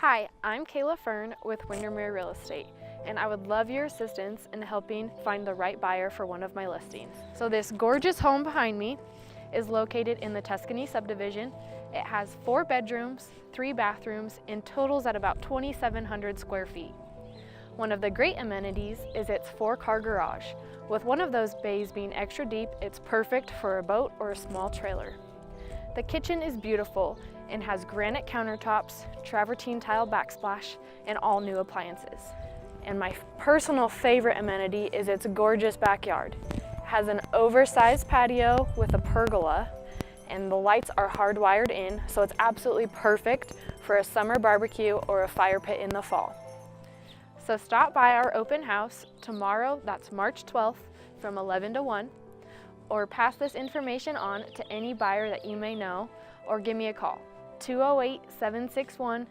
Hi, I'm Kayla Fern with Windermere Real Estate, and I would love your assistance in helping find the right buyer for one of my listings. So this gorgeous home behind me is located in the Tuscany subdivision. It has 4 bedrooms, 3 bathrooms, and totals at about 2,700 square feet. One of the great amenities is its 4-car garage. With one of those bays being extra deep, it's perfect for a boat or a small trailer. The kitchen is beautiful and has granite countertops, travertine tile backsplash, and all new appliances. And my personal favorite amenity is its gorgeous backyard. It has an oversized patio with a pergola, and the lights are hardwired in, so it's absolutely perfect for a summer barbecue or a fire pit in the fall. So stop by our open house tomorrow, that's March 12th, from 11 to 1, or pass this information on to any buyer that you may know, or give me a call, 208-761-2487.